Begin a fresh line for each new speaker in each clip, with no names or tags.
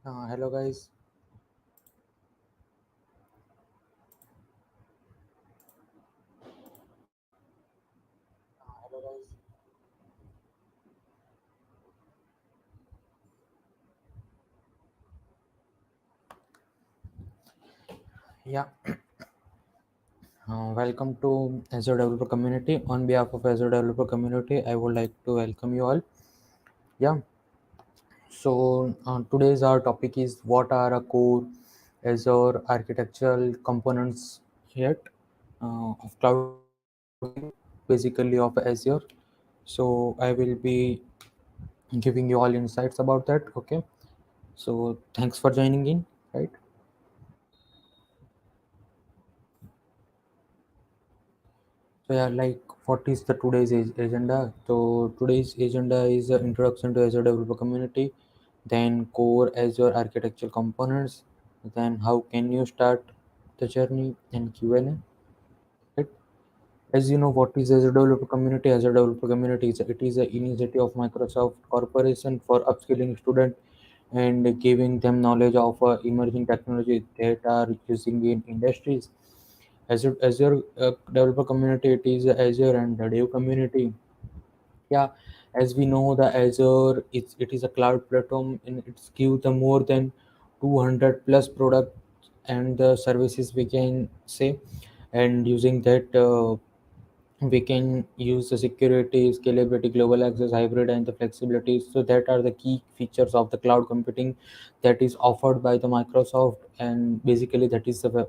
Hello guys. Yeah, welcome to Azure Developer Community. On behalf of Azure Developer Community, I would like to welcome you all. Yeah, so today's our topic is what are a core Azure architectural components yet of cloud computing, basically of Azure. So I will be giving you all insights about that. Okay, so thanks for joining in. Right. So yeah, like what is the today's agenda? So today's agenda is introduction to Azure Developer Community, then core Azure architectural components, then how can you start the journey and Q&A. Right? As you know, what is Azure Developer Community? Azure Developer Community is an initiative of Microsoft Corporation for upskilling students and giving them knowledge of emerging technology that are using in industries. Azure Developer Community, it is Azure and the Dev community. Yeah, as we know, the Azure it is a cloud platform and it's give the more than 200 plus products and the services we can say, and using that we can use the security, scalability, global access, hybrid, and the flexibility. So that are the key features of the cloud computing that is offered by the Microsoft, and basically that is the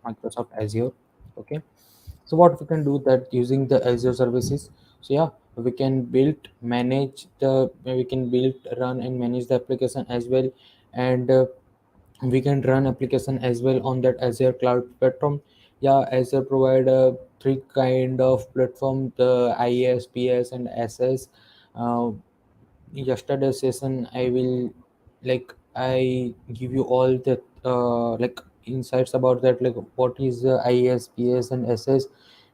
Microsoft Azure. Okay, so what we can do that using the Azure services. So yeah, we can build, run, and manage the application as well, and we can run application as well on that Azure cloud platform. Yeah, Azure provide three kind of platform: the IaaS, PS, and SS. Uh, Yesterday session, I give you all the like insights about that, like what is IaaS, PS, and SS.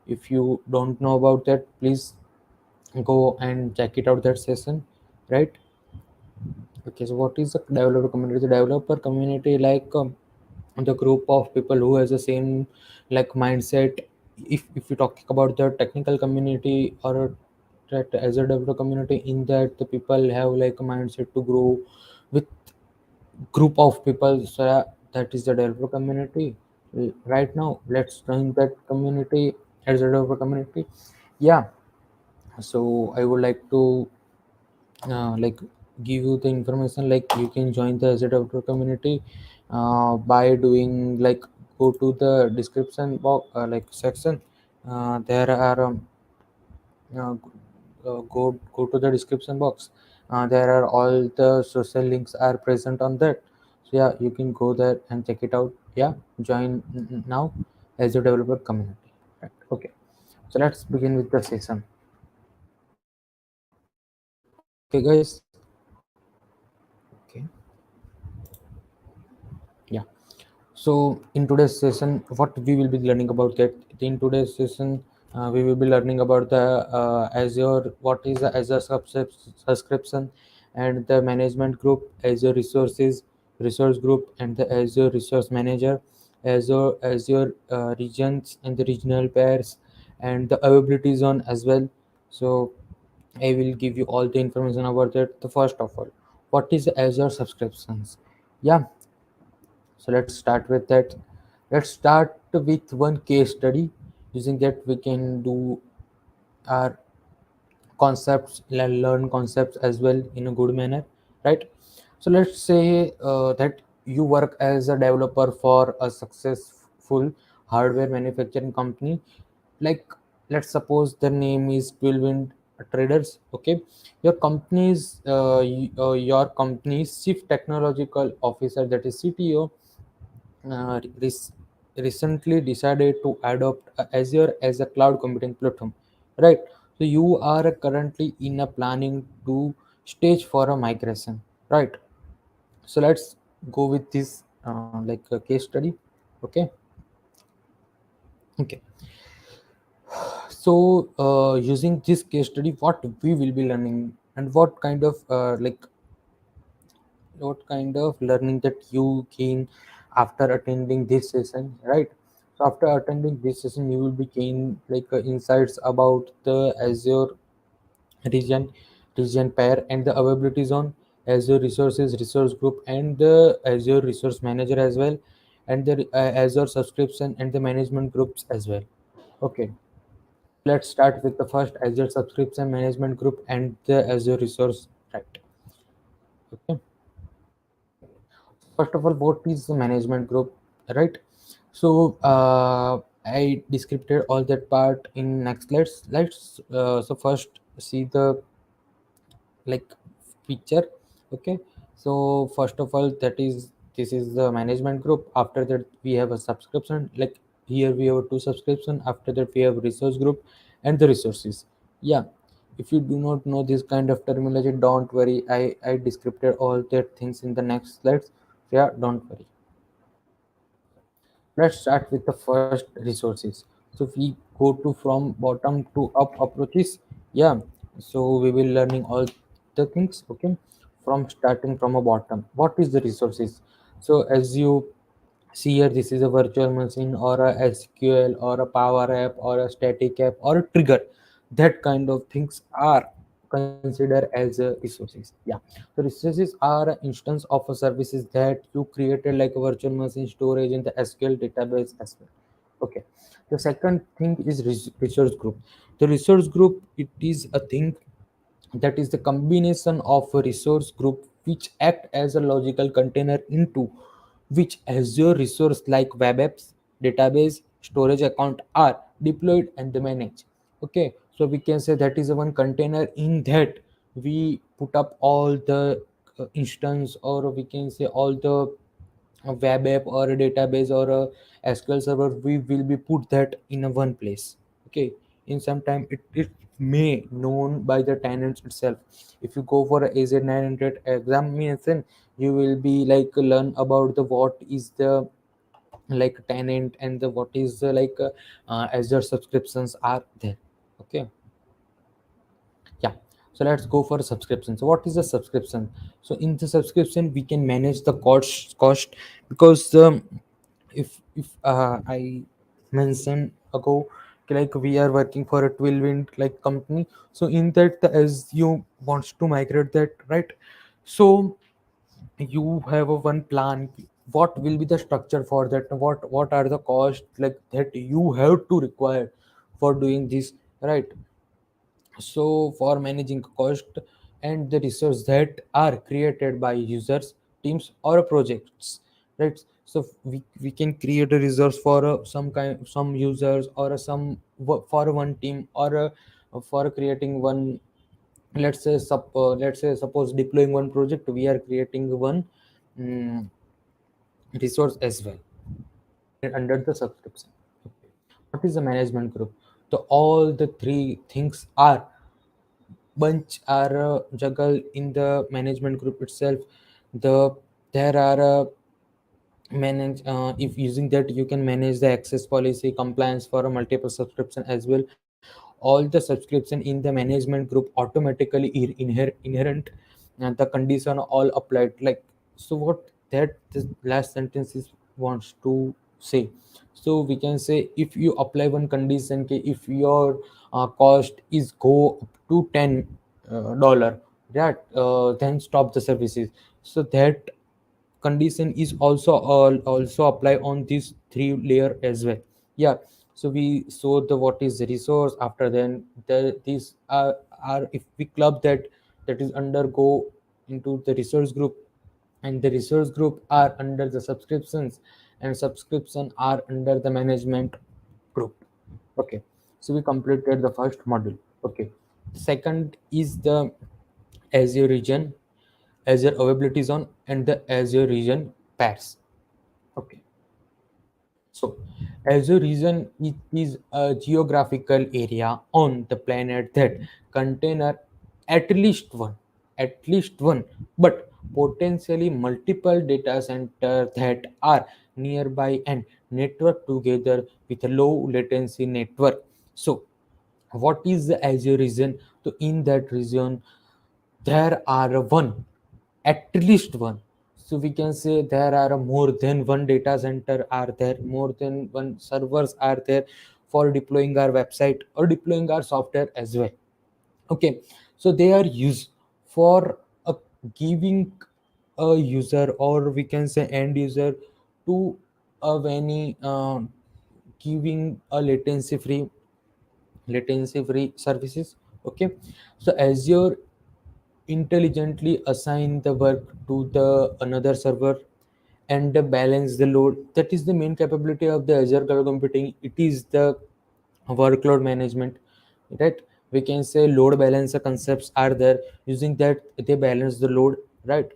If you don't know about that, please go and check it out that session, right? Okay, so what is the developer community? The developer community, the group of people who has the same like mindset. If you talk about the technical community or that as a developer community, in that the people have like a mindset to grow with group of people. So yeah, that is the developer community. Right now, let's join that community as a developer community. Yeah, so I would like to like give you the information, like you can join the Azure Developer Community by doing like go to the description box like section. There are go to the description box. There are all the social links are present on that. So yeah, you can go there and check it out. Yeah, join now as a developer community. Right. Okay, so let's begin with the session. Okay, guys. Okay. Yeah. So in today's session, what we will be learning about that? In today's session, we will be learning about the Azure, what is the Azure subscription, and the management group, Azure resources, resource group, and the Azure resource manager, Azure regions and the regional pairs, and the availability zone as well. So I will give you all the information about that. The first of all, what is Azure subscriptions? Yeah, so let's start with that. Let's start with one case study. Using that, we can do our concepts, learn concepts as well in a good manner, right? So let's say that you work as a developer for a successful hardware manufacturing company. Like, let's suppose the name is 12 Wind Traders. Okay, your company's chief technological officer, that is CTO, uh, rec- recently decided to adopt Azure as a cloud computing platform, right? So you are currently in a planning to stage for a migration, right? So let's go with this like a case study. Okay, okay. So using this case study, what we will be learning and what kind of what kind of learning that you gain after attending this session, right? So after attending this session, you will be gain like insights about the Azure region, region pair, and the availability zone, Azure resources, resource group, and the Azure resource manager as well, and the Azure subscription and the management groups as well. Okay, let's start with the first Azure subscription management group and the Azure resource, right? Okay. First of all, what is the management group, right? So I described all that part in next. So first see the like picture. Okay, so first of all, that is this is the management group. After that we have a subscription, like here we have two subscription. After that we have resource group and the resources. Yeah, if you do not know this kind of terminology, don't worry, I described all that things in the next slides. Yeah, don't worry. Let's start with the first resources. So if we go to from bottom to up approaches, yeah, so we will learning all the things. Okay, from starting from a bottom, what is the resources? So as you see here, this is a virtual machine or a SQL or a power app or a static app or a trigger. That kind of things are considered as resources. Yeah, so resources are an instance of a services that you created like a virtual machine storage in the SQL database as well. Okay, the second thing is resource group. The resource group, it is a thing that is the combination of a resource group which act as a logical container into which Azure resource like web apps, database, storage account are deployed and managed. Okay, so we can say that is a one container in that we put up all the instance, or we can say all the a web app or a database or a SQL server, we will be put that in a one place. Okay, in some time it may known by the tenants itself. If you go for a AZ900 examination, you will be like learn about the what is the like tenant and the what is the like Azure subscriptions are there. Okay, yeah, so let's go for subscription. So what is a subscription? So in the subscription we can manage the cost because if I mentioned ago, like we are working for a 12 wind like company. So in that as you wants to migrate that, right? So you have a one plan, what will be the structure for that, what are the costs like that you have to require for doing this, right? So for managing cost and the resource that are created by users, teams or projects, right? So we can create a resource for some kind some users or for one team or for creating one, let's say suppose deploying one project, we are creating one mm, resource as well under the subscription. Okay. What is the management group? So all the three things are bunch are juggle in the management group itself. The there are manage if using that you can manage the access policy compliance for a multiple subscription as well. All the subscription in the management group automatically inherent, and the condition all applied, like so what that the last sentence is wants to say. So we can say if you apply one condition, if your cost is go up to $10, that then stop the services. So that condition is also apply on this three layer as well. Yeah, so we saw the what is the resource. After then these are if we club that, that is undergo into the resource group, and the resource group are under the subscriptions, and subscription are under the management group. Okay, so we completed the first module. Okay, second is the Azure region, Azure availability zone, and the Azure region pairs. Okay, so Azure region, it is a geographical area on the planet that contain at least one, but potentially multiple data center that are nearby and network together with a low latency network. So what is the Azure region? So in that region there are one, at least one. So we can say there are more than one data center are there, more than one servers are there for deploying our website or deploying our software as well. Okay, so they are used for giving a user, or we can say end user, to a any giving a latency free services. Okay, so Azure intelligently assign the work to the another server and balance the load. That is the main capability of the Azure cloud computing. It is the workload management, right? We can say load balancer concepts are there. Using that, they balance the load, right?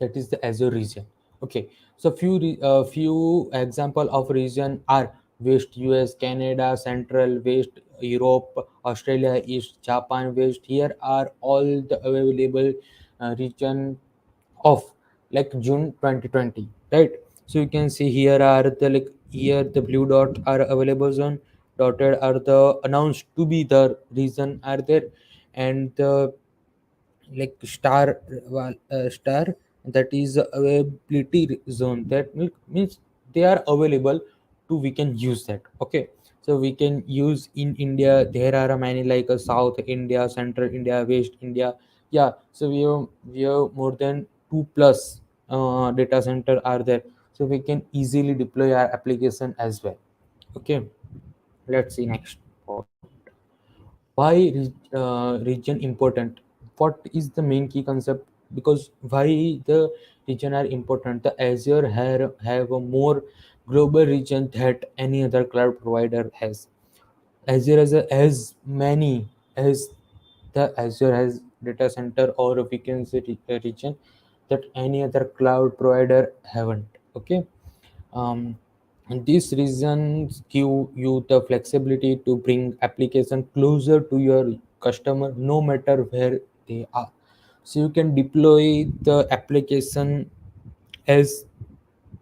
That is the Azure region. Okay, so few example of region are West US, Canada, Central, West Europe, Australia, East Japan, West. Here are all the available region of like June 2020, right? So you can see here are the like here the blue dot are available zone, dotted are the announced to be the region are there, and the like star that is the availability zone. That means they are available to we can use that. Okay, so we can use in India. There are many like South India, Central India, West India. Yeah, so we have more than 2 plus data center are there, so we can easily deploy our application as well. Okay, let's see next point. Why region important? What is the main key concept? Because why the region are important? The Azure have a more global region that any other cloud provider has. Azure has as many as the Azure has data center, or we can say region that any other cloud provider haven't. Okay, um, and these reasons give you the flexibility to bring application closer to your customer no matter where they are. So you can deploy the application as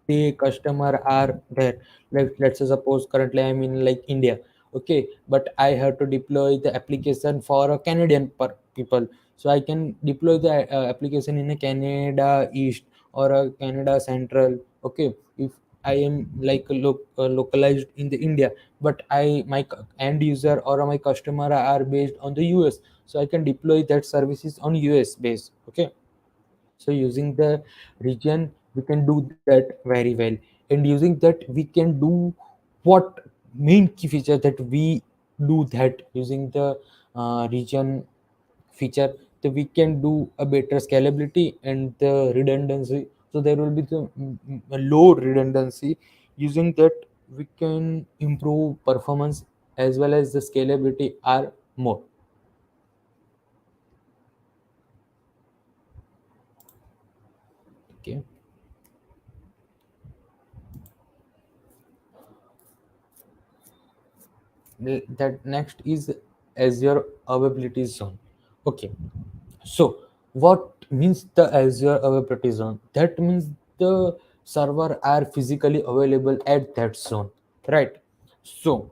the customer are there. Like let's say suppose currently I'm in like India. Okay, but I have to deploy the application for a Canadian people. So I can deploy the application in a Canada East or a Canada Central. Okay, if I am like localized in the India, but end user or my customer are based on the US, so I can deploy that services on US base. Okay, so using the region we can do that very well, and using that we can do what main key feature that we do that using the region feature, that we can do a better scalability and the redundancy. So there will be the a low redundancy. Using that we can improve performance as well as the scalability are more. Okay, that next is Azure availability zone. Okay, so what means the Azure availability zone? That means the server are physically available at that zone, right? So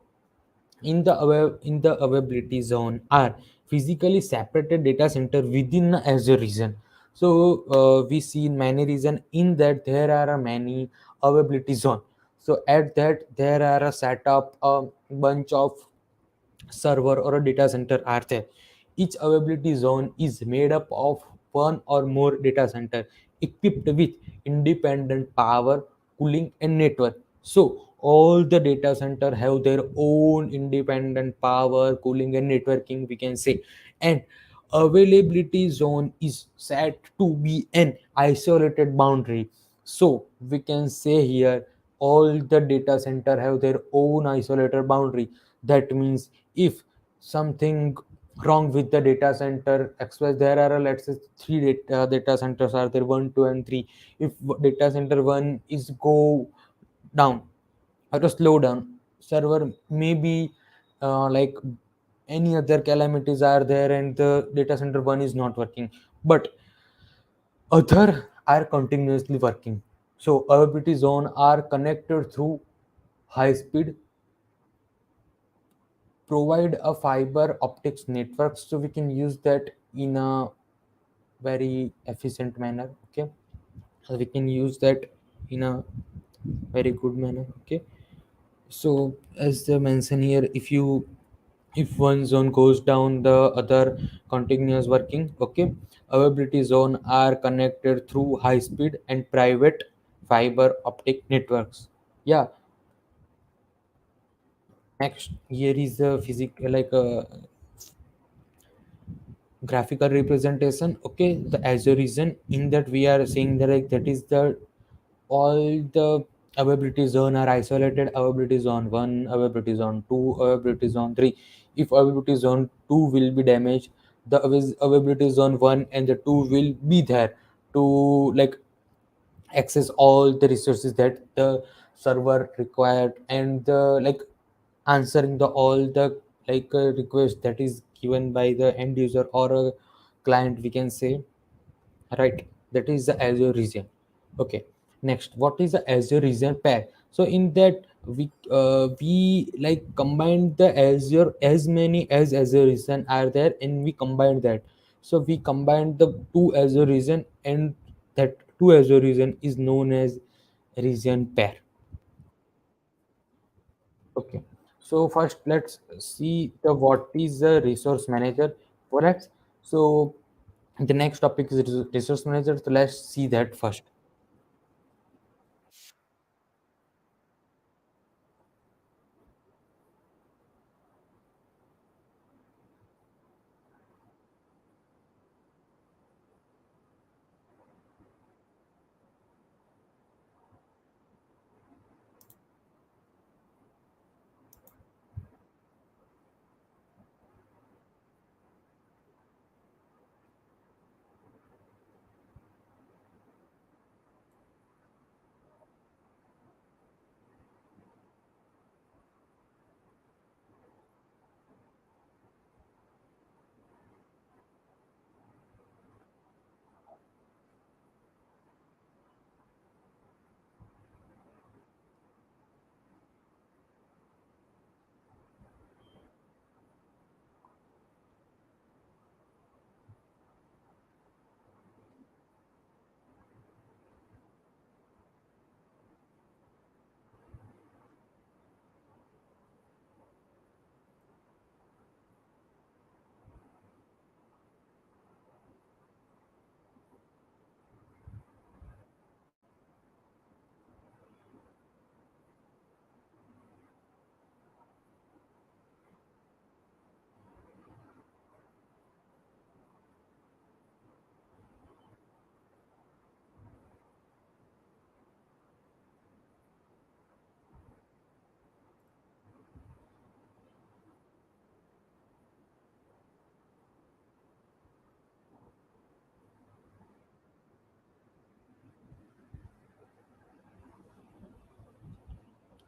in the availability zone are physically separated data center within the Azure region. So we see in many region in that there are a many availability zone. So at that there are a setup a bunch of server or a data center are there. Each availability zone is made up of one or more data center equipped with independent power, cooling, and network. So all the data center have their own independent power, cooling, and networking, we can say. And availability zone is set to be an isolated boundary. So we can say here all the data center have their own isolated boundary. That means if something wrong with the data center express, there are let's say three data centers are there, one, two, and three. If data center one is go down or to slow down, server maybe like any other calamities are there and the data center one is not working, but other are continuously working. So availability zone are connected through high speed, provide a fiber optics network, so we can use that in a very efficient manner. Okay, we can use that in a very good manner. Okay, so as they mention here, if one zone goes down, the other continues working. Okay, availability zone are connected through high speed and private fiber optic networks. Yeah. Next here is the physical, like graphical representation. Okay, the Azure region, in that we are saying that, like, that is the all the availability zone are isolated. Availability zone 1, availability zone 2, availability zone 3. If availability zone 2 will be damaged, the availability zone 1 and the 2 will be there to, like, access all the resources that the server required, and the, like, answering the all the, like, request that is given by the end user or a client, we can say, right? That is the Azure region. Okay, next, what is the Azure region pair? So in that, we like combine the Azure, as many as Azure region are there, and we combine that. So we combine the two Azure region, and that two Azure region is known as region pair. Okay, so first let's see the what is the resource manager. Correct. So the next topic is resource manager. So let's see that first.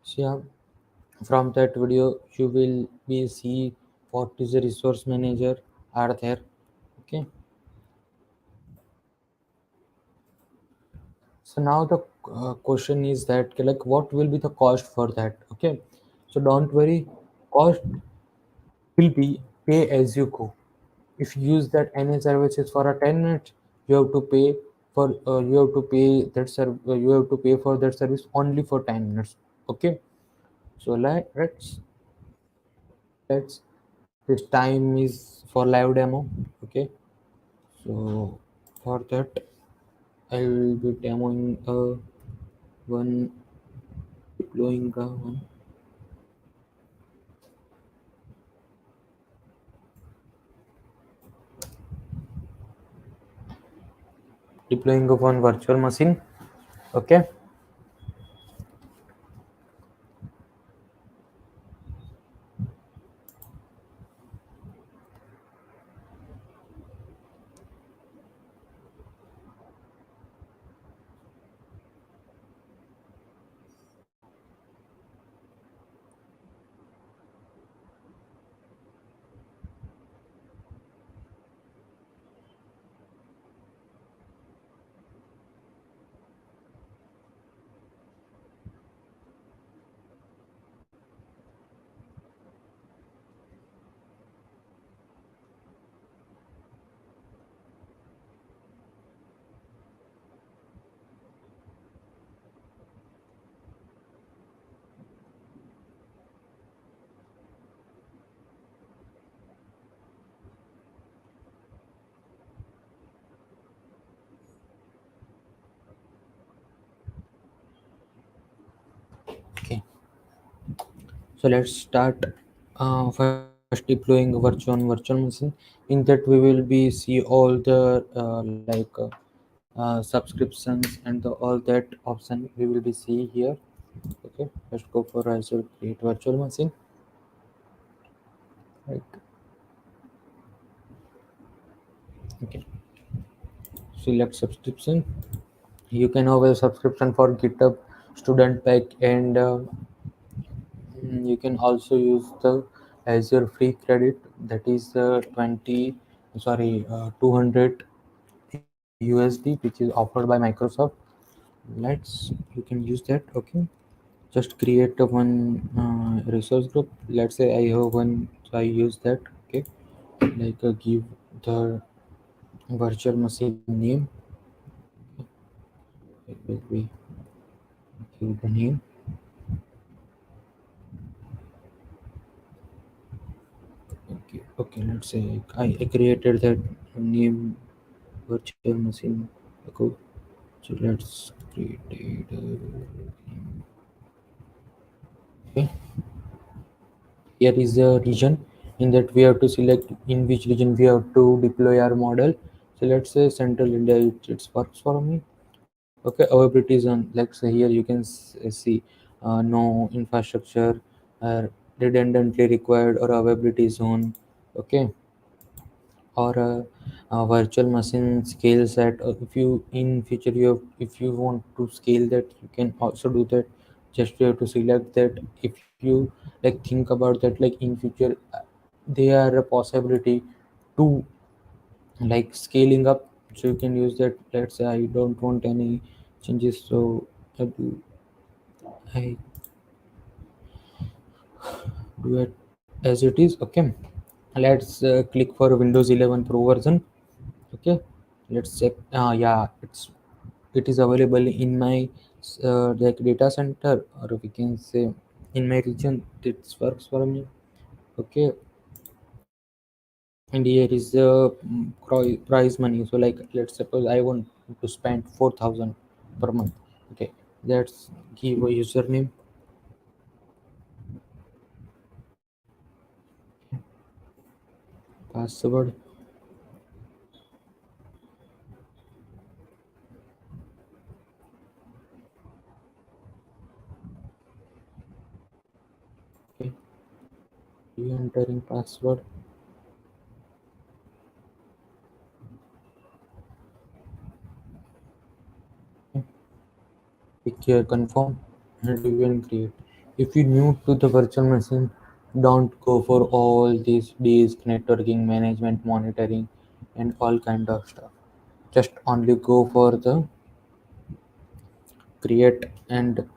So yeah, from that video you will be see what is the resource manager are there. Okay, so now the question is that, like, what will be the cost for that? Okay, so don't worry, cost will be pay as you go. If you use that any services for a 10 minutes, you have to pay for you have to pay for that service only for 10 minutes. Okay, so let's this time is for live demo. Okay, so for that I will be demoing one deploying one deploying of one virtual machine. Okay, So let's start first deploying virtual machine. In that we will be see all the subscriptions and all that option we will be see here. Okay, let's go for Azure create virtual machine. Right. Okay. Select subscription. You can have a subscription for GitHub student pack and you can also use the Azure free credit that is 20 sorry 200 USD which is offered by Microsoft. Let's you can use that. Okay, just create a one resource group. Let's say I have one, so I use that. Okay, give the virtual machine name. It will be give the name. Okay, let's say I created that name virtual machine ago. So let's create it. Okay, here is the region. In that we have to select in which region we have to deploy our model. So let's say Central India. It works for me. Okay, availability is on. Like say here you can see no infrastructure, uh, redundantly required or availability zone. Okay, or a virtual machine scale set. If you in future you have, if you want to scale that, you can also do that. Just you have to select that. If you think about that, in future there are a possibility to scaling up, so you can use that. Let's say I don't want any changes, so I do it as it is. Okay, let's click for Windows 11 Pro version. Okay, let's check. Yeah, it is available in my data center, or we can say in my region. It works for me. Okay, and here is the prize money. So let's suppose I want to spend 4,000 per month. Okay, let's give a username, password. Okay, you entering password. Okay, pick here confirm and you can create. If you new to the virtual machine, don't go for all these disk networking management monitoring and all kind of stuff. Just only go for the create and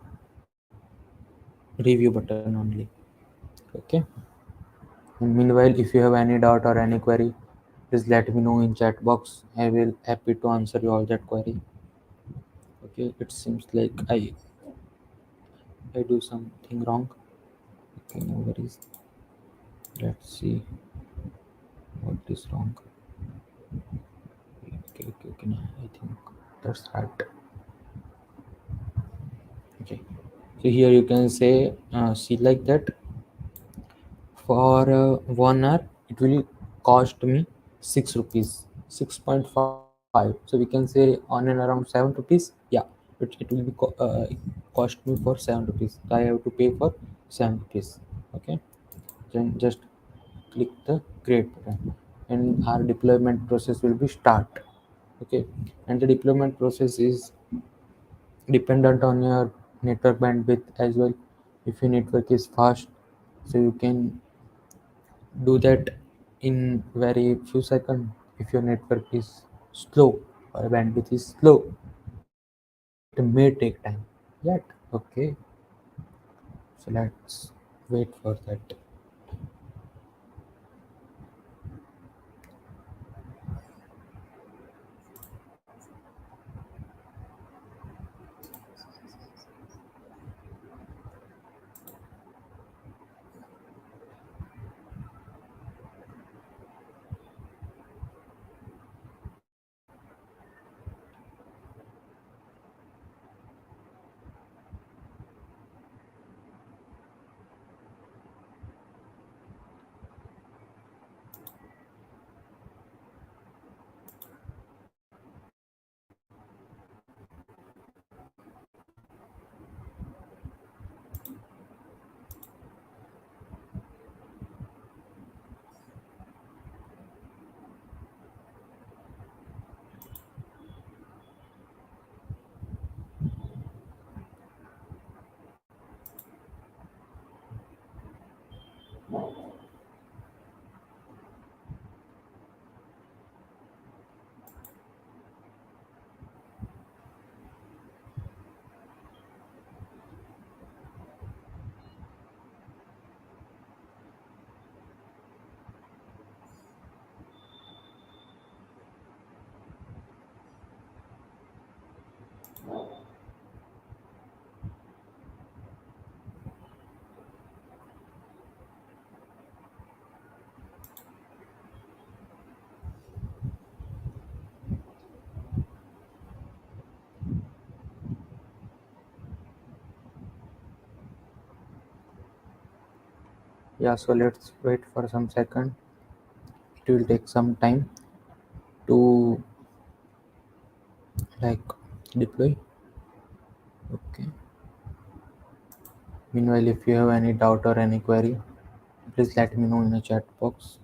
review button only. Okay, and meanwhile if you have any doubt or any query, please let me know in chat box. I will happy to answer you all that query. Okay, it seems like I do something wrong. Okay, no worries. Let's see what is wrong. Okay, no, I think that's right. Okay, so here you can say see like that. For 1 hour it will cost me 6 rupees, 6.5. So we can say on and around 7 rupees. Yeah, it will be cost me for 7 rupees. So I have to pay for 7 rupees. Okay, then just click the create button and our deployment process will be start. Okay, and the deployment process is dependent on your network bandwidth as well. If your network is fast, so you can do that in very few seconds. If your network is slow or bandwidth is slow, so it may take time yet. Okay, so let's wait for that. Yeah, so let's wait for some second. It will take some time to like deploy. Okay. Meanwhile, if you have any doubt or any query, please let me know in the chat box.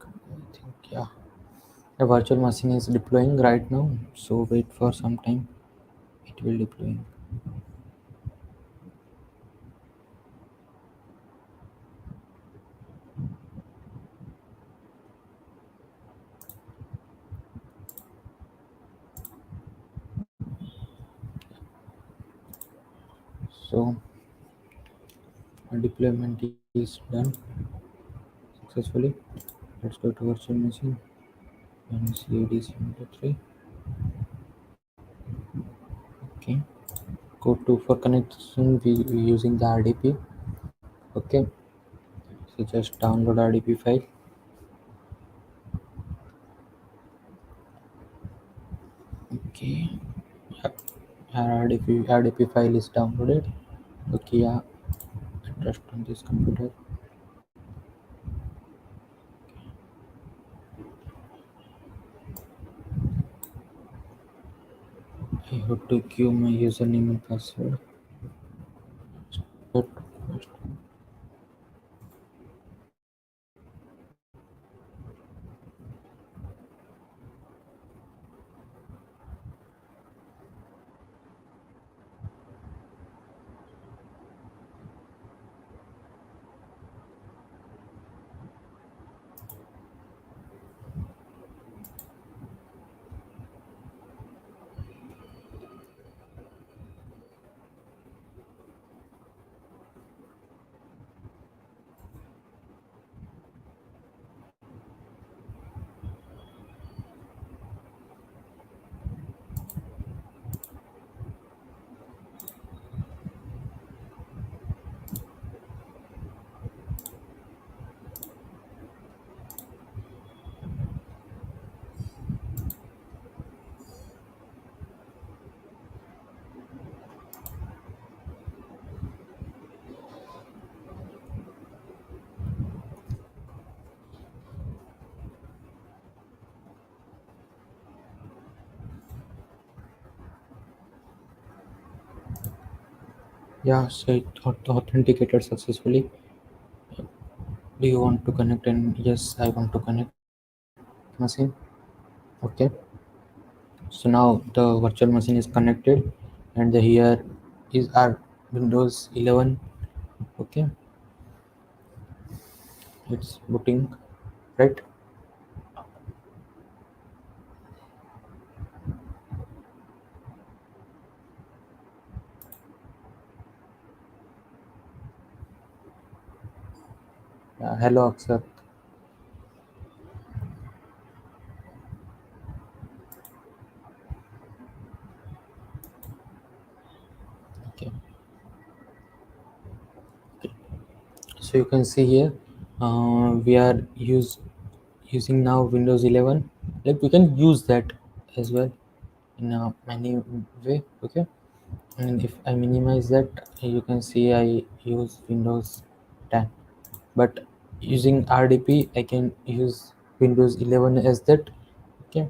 I think yeah, the virtual machine is deploying right now. So wait for some time. It will deploy. So deployment is done successfully. Let's go to virtual machine and see AD73. Okay. Go to for connection we using the RDP. Okay. So just download RDP file. Okay. Yep. Our RDP file is downloaded. Okay. Yeah. Trust on this computer. I have to give my username and password. But Yeah, so it authenticated successfully. Do you want to connect? And yes, I want to connect machine. Okay. So now the virtual machine is connected, and here is our Windows 11. Okay, it's booting, right? Hello, Akshat. Okay, so you can see here, we are using now Windows 11. Like we can use that as well in a many way. Okay, and if I minimize that, you can see I use Windows 10. But using RDP, I can use Windows 11 as that. Okay,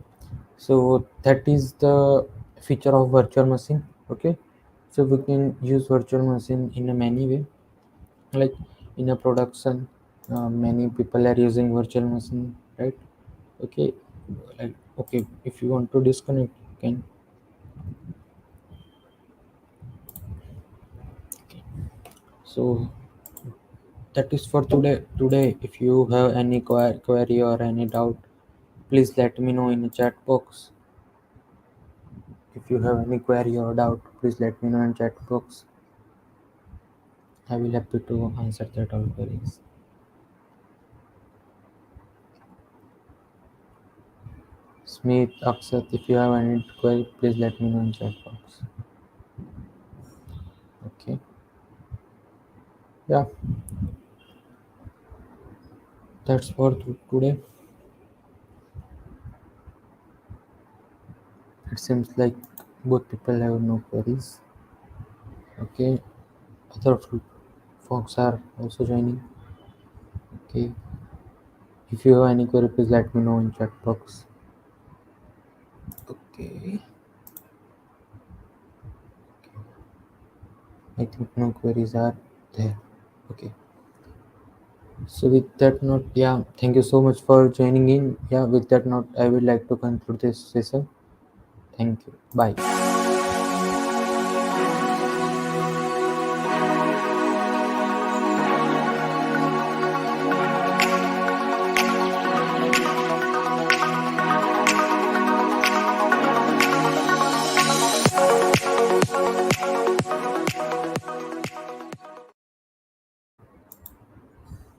so that is the feature of virtual machine. Okay, so we can use virtual machine in a many way, like in a production, many people are using virtual machine, right? Okay, like okay, if you want to disconnect, you can. So that is for today. If you have any query or any doubt, please let me know in the chat box. If you have any query or doubt, please let me know in chat box. I will happy to answer that all queries. Smith, Akshat, if you have any query, please let me know in chat box. Okay. Yeah, that's for today. It seems like both people have no queries. Okay. Other folks are also joining. Okay. If you have any query, please let me know in chat box. Okay. I think no queries are there. Okay. So with that note, yeah, thank you so much for joining in. Yeah, with that note, I would like to conclude this session. Thank you. Bye.